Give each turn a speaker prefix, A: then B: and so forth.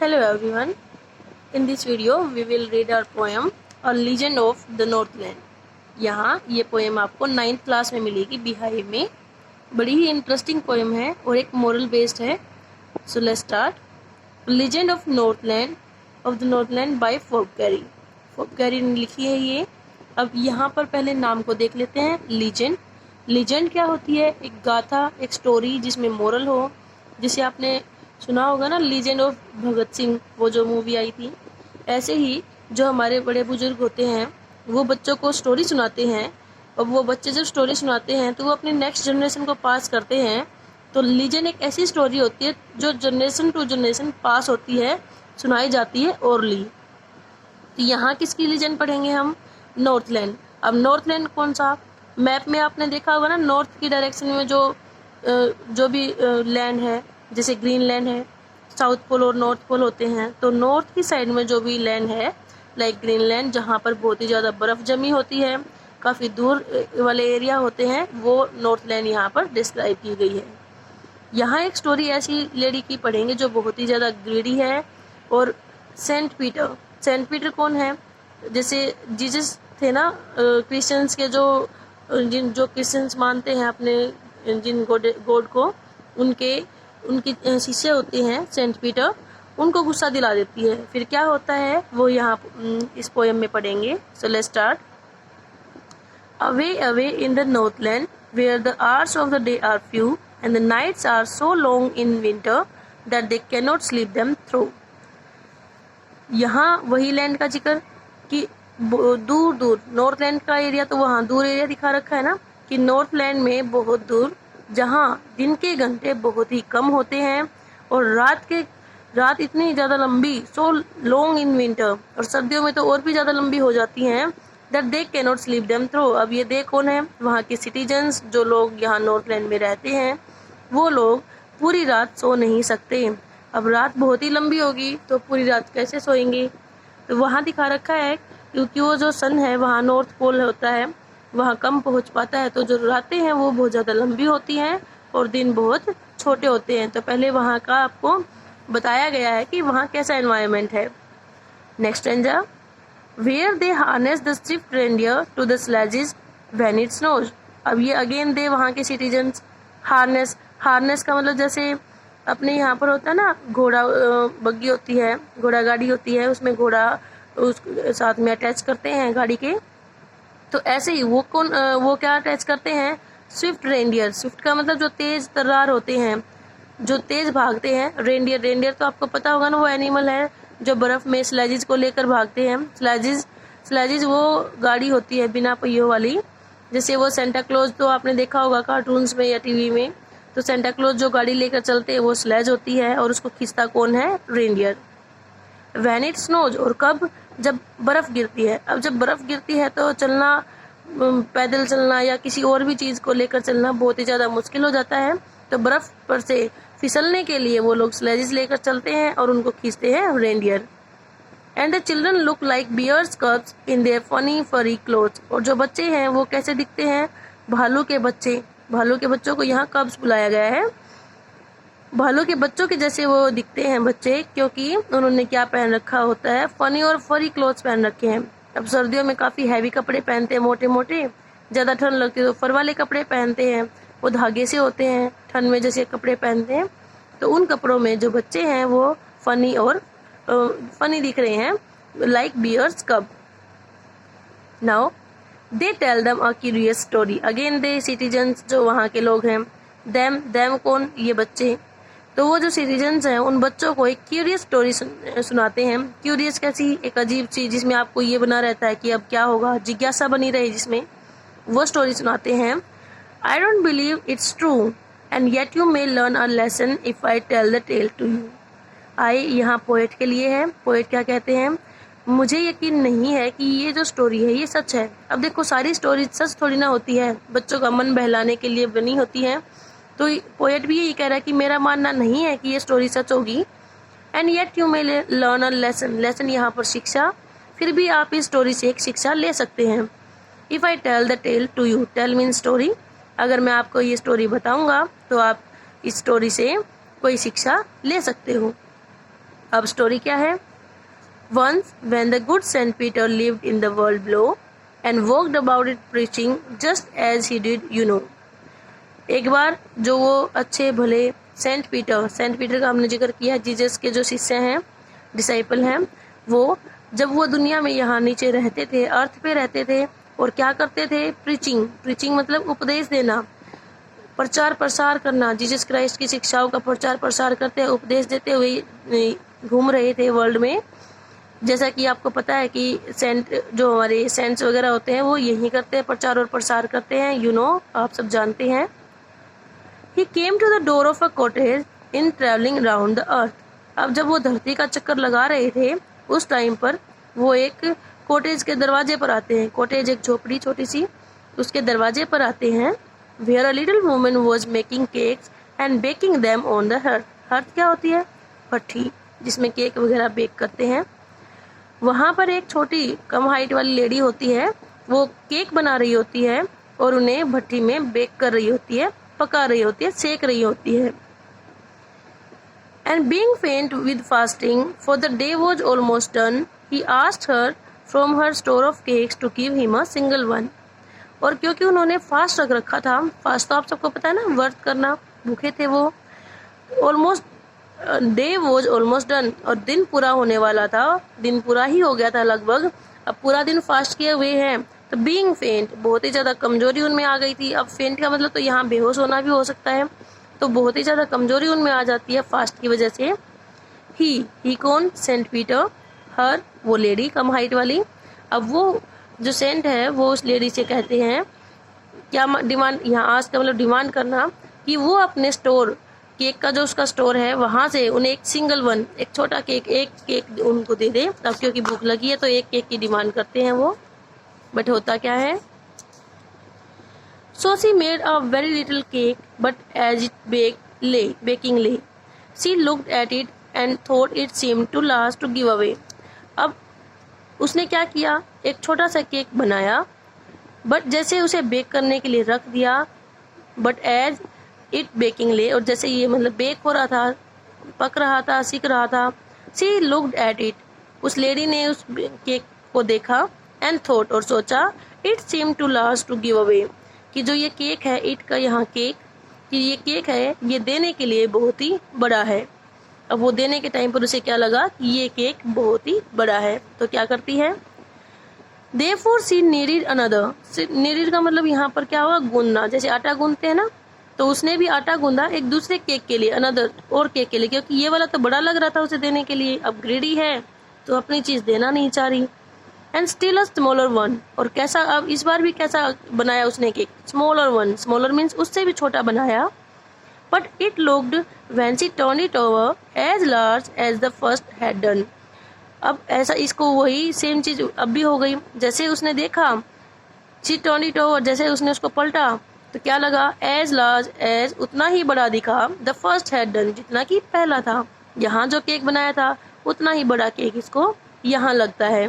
A: Hello everyone. In this video we will read our poem A Legend of the Northland. यहाँ ये poem आपको 9th class में मिलेगी बिहाई में। बड़ी ही इंटरेस्टिंग पोएम है और एक मोरल बेस्ड है। So let's start. Legend of the Northland by Falkberry. Falkberry ने लिखी है ये। अब यहाँ पर पहले नाम को देख लेते हैं। लीजेंड क्या होती है? एक गाथा, एक स्टोरी जिसमें मोरल हो। जिसे आपने सुना होगा ना, लीजेंड ऑफ भगत सिंह, वो जो मूवी आई थी। ऐसे ही जो हमारे बड़े बुजुर्ग होते हैं वो बच्चों को स्टोरी सुनाते हैं, और वो बच्चे जब स्टोरी सुनाते हैं तो वो अपने नेक्स्ट जनरेशन को पास करते हैं। तो लीजेंड एक ऐसी स्टोरी होती है जो जनरेशन टू जनरेशन पास होती है, सुनाई जाती है ओरली। तो यहाँ किसकी लीजेंड पढ़ेंगे हम? नॉर्थलैंड। अब नॉर्थलैंड कौन सा? मैप में आपने देखा होगा ना, नॉर्थ की डायरेक्शन में जो भी लैंड है, जैसे ग्रीनलैंड है, साउथ पोल और नॉर्थ पोल होते हैं। तो नॉर्थ की साइड में जो भी लैंड है लाइक ग्रीनलैंड, जहाँ पर बहुत ही ज़्यादा बर्फ़ जमी होती है, काफ़ी दूर वाले एरिया होते हैं, वो नॉर्थलैंड यहाँ पर डिस्क्राइब की गई है। यहाँ एक स्टोरी ऐसी लेडी की पढ़ेंगे जो बहुत ही ज़्यादा ग्रीडी है। और सेंट पीटर कौन है? जैसे जीसस थे ना, क्रिश्चियंस के जो क्रिश्चियंस मानते हैं अपने जिन गॉड को, उनकी शिष्य होते हैं सेंट पीटर, उनको गुस्सा दिला देती है। फिर क्या होता है वो यहाँ इस पोएम में पढ़ेंगे। So let's start. Away in the Northland where the hours of the day are few and the nights are so long in winter that they can not sleep them through. यहाँ वही land का जिक्र कि दूर Northland का area, तो वहाँ दूर एरिया दिखा रखा है ना, कि नॉर्थलैंड में बहुत दूर, जहाँ दिन के घंटे बहुत ही कम होते हैं और रात इतनी ज़्यादा लंबी, सो लॉन्ग इन विंटर, और सर्दियों में तो और भी ज़्यादा लंबी हो जाती हैं, that they can not sleep them through. अब ये दे कौन है? वहाँ के सिटीजन्स, जो लोग यहाँ नॉर्थलैंड में रहते हैं, वो लोग पूरी रात सो नहीं सकते। अब रात बहुत ही लंबी होगी तो पूरी रात कैसे सोएंगे? तो वहाँ दिखा रखा है क्योंकि वो जो सन है वहाँ नॉर्थ पोल होता है, वहाँ कम पहुँच पाता है, तो जो रातें हैं वो बहुत ज़्यादा लंबी होती हैं और दिन बहुत छोटे होते हैं। तो पहले वहाँ का आपको बताया गया है कि वहाँ कैसा एनवायरनमेंट है। Next stanza. Where they harness the swift reindeer to the sledges when it snows. अब ये अगेन दे वहाँ के सिटीजन्स। हार्नेस का मतलब जैसे अपने यहाँ पर होता है ना, घोड़ा बग्गी होती है, घोड़ा गाड़ी होती है, उसमें घोड़ा उस साथ में अटैच करते हैं गाड़ी के। तो ऐसे ही वो क्या अटैच करते हैं? Swift reindeer. स्विफ्ट का मतलब जो तेज तर्रार होते हैं, जो तेज भागते हैं। रेंडियर तो आपको पता होगा ना, वो एनिमल है जो बर्फ में स्लेजिस को लेकर भागते हैं। स्लेजिस वो गाड़ी होती है बिना पहियों वाली। जैसे वो सेंटा क्लॉज, तो आपने देखा होगा कार्टून्स में या टीवी में, तो सेंटा क्लॉज जो गाड़ी लेकर चलते हैं वो स्लेज होती है, और उसको खींचता कौन है? रेंडियर। व्हेन इट स्नोज, और कब? जब बर्फ़ गिरती है। अब जब बर्फ़ गिरती है तो चलना, पैदल चलना या किसी और भी चीज़ को लेकर चलना बहुत ही ज़्यादा मुश्किल हो जाता है। तो बर्फ़ पर से फिसलने के लिए वो लोग स्लेजिस लेकर चलते हैं और उनको खींचते हैं reindeer. And the children look like bears' cubs in their funny furry clothes. और जो बच्चे हैं वो कैसे दिखते हैं? भालू के बच्चों को यहाँ कब्स बुलाया गया है। भालू के बच्चों के जैसे वो दिखते हैं बच्चे, क्योंकि उन्होंने क्या पहन रखा होता है? फनी और फरी क्लोथ्स पहन रखे हैं। अब सर्दियों में काफ़ी हैवी कपड़े पहनते हैं, मोटे मोटे, ज़्यादा ठंड लगती है तो फर वाले कपड़े पहनते हैं, वो धागे से होते हैं, ठंड में जैसे कपड़े पहनते हैं। तो उन कपड़ों में जो बच्चे हैं वो फनी दिख रहे हैं, like bears cub. Now they tell them a curious story. Again the citizens, जो वहाँ के लोग हैं। देम कौन? ये बच्चे। तो वो जो सिटीजन्स हैं उन बच्चों को एक क्यूरियस स्टोरी सुनाते हैं। क्यूरियस कैसी? एक अजीब सी, जिसमें आपको ये बना रहता है कि अब क्या होगा, जिज्ञासा बनी रहे जिसमें, वो स्टोरी सुनाते हैं। I don't believe it's true and yet you may learn a lesson if I tell the tale to you. आई यहाँ पोएट के लिए है। पोएट क्या कहते हैं? मुझे यकीन नहीं है कि ये जो स्टोरी है ये सच है। अब देखो, सारी स्टोरी सच थोड़ी ना होती है, बच्चों का मन बहलाने के लिए बनी होती है। तो पोएट भी यही कह रहा है कि मेरा मानना नहीं है कि ये स्टोरी सच होगी। And yet you may learn a lesson यहाँ पर शिक्षा, फिर भी आप इस स्टोरी से एक शिक्षा ले सकते हैं। If I tell the tale to you, tale mean story, अगर मैं आपको ये स्टोरी बताऊंगा तो आप इस स्टोरी से कोई शिक्षा ले सकते हो। अब स्टोरी क्या है? Once when the good Saint Peter lived in the world below and walked about it preaching just as he did, you know. एक बार जो वो अच्छे भले सेंट पीटर का हमने जिक्र किया, जीसस के जो शिष्य हैं, डिसाइपल हैं, वो जब वो दुनिया में यहाँ नीचे रहते थे, अर्थ पे रहते थे, और क्या करते थे? प्रीचिंग मतलब उपदेश देना, प्रचार प्रसार करना, जीसस क्राइस्ट की शिक्षाओं का प्रचार प्रसार करते, उपदेश देते हुए घूम रहे थे वर्ल्ड में। जैसा कि आपको पता है कि जो हमारे सेंट्स वगैरह होते हैं वो यही करते हैं, प्रचार और प्रसार करते हैं, यू नो, आप सब जानते हैं। He came to the door of a cottage in traveling round the earth. अब जब वो धरती का चक्कर लगा रहे थे उस टाइम पर वो एक कॉटेज के दरवाजे पर आते हैं। कॉटेज एक झोपड़ी छोटी सी, उसके दरवाजे पर आते हैं। Where a little woman was making cakes and baking them on the hearth. hearth क्या होती है? भट्ठी, जिसमें केक वगैरह बेक करते हैं। वहाँ पर एक छोटी कम हाइट वाली लेडी होती है, वो केक बना रही होती है और उन्हें भट्टी में बेक कर रही होती है, पका रही होती है, सेक रही होती है। And being faint with fasting, for the day was almost done, he asked her from her store of cakes to give him a single one. और क्योंकि उन्होंने फास्ट रख रखा था, फास्ट तो आप सबको पता है ना, व्रत करना, भूखे थे वो। Almost day was almost done, और दिन पूरा होने वाला था, दिन पूरा ही हो गया था लगभग। अब पूरा दिन फास्ट किए हुए हैं, तो बीइंग फेंट, बहुत ही ज़्यादा कमजोरी उनमें आ गई थी। अब फेंट का मतलब तो यहाँ बेहोश होना भी हो सकता है, तो बहुत ही ज़्यादा कमजोरी उनमें आ जाती है फास्ट की वजह से। ही कौन? Saint Peter. हर, वो लेडी कम हाइट वाली। अब वो जो सेंट है वो उस लेडी से कहते हैं क्या डिमांड, यहाँ आज का मतलब डिमांड करना, कि वो अपने स्टोर, केक का जो उसका स्टोर है, वहाँ से उन्हें एक सिंगल वन, एक छोटा केक, एक केक उनको दे दे। अब क्योंकि भूख लगी है तो एक केक की डिमांड करते हैं वो, बट होता क्या है? So she made a very little cake, but as it baking lay, she looked at it and thought it seemed too large to give away. अब उसने क्या किया? एक छोटा सा केक बनाया, बट जैसे उसे बेक करने के लिए रख दिया, बट एज इट बेकिंग ले, और जैसे ये मतलब बेक हो रहा था, पक रहा था, सीख रहा था, शी लुक्ड एट इट, उस लेडी ने उस केक को देखा, एंड थॉट, और सोचा, it seem too large to give away, कि जो ये केक है, इट का यहाँ केक, कि ये केक है ये देने के लिए बहुत ही बड़ा है। अब वो देने के टाइम पर उसे क्या लगा कि ये केक बहुत ही बड़ा है, तो क्या करती है? Therefore she needed another. needed का मतलब यहाँ पर क्या होगा? गूंदना, जैसे आटा गूंदते हैं ना, तो उसने भी आटा गूंदा एक दूसरे केक के लिए, अनदर और केक के लिए, क्योंकि ये वाला तो बड़ा लग रहा था उसे देने के लिए। अब ग्रीडी है तो अपनी चीज देना नहीं चाह रही। And still a smaller one, और कैसा, अब इस बार भी कैसा बनाया उसने केक? स्मॉलर वन, स्मॉलर मीन्स उससे भी छोटा बनाया। But it looked when she turned it over as large as the first had done. अब ऐसा इसको वही सेम चीज अब भी हो गई, जैसे उसने देखा, शी टर्न्ड इट ओवर, जैसे उसने उसको पलटा तो क्या लगा? एज लार्ज एज, उतना ही बड़ा दिखा, द फर्स्ट हैड डन, जितना कि पहला था। यहाँ जो केक बनाया था उतना ही बड़ा केक इसको यहाँ लगता है।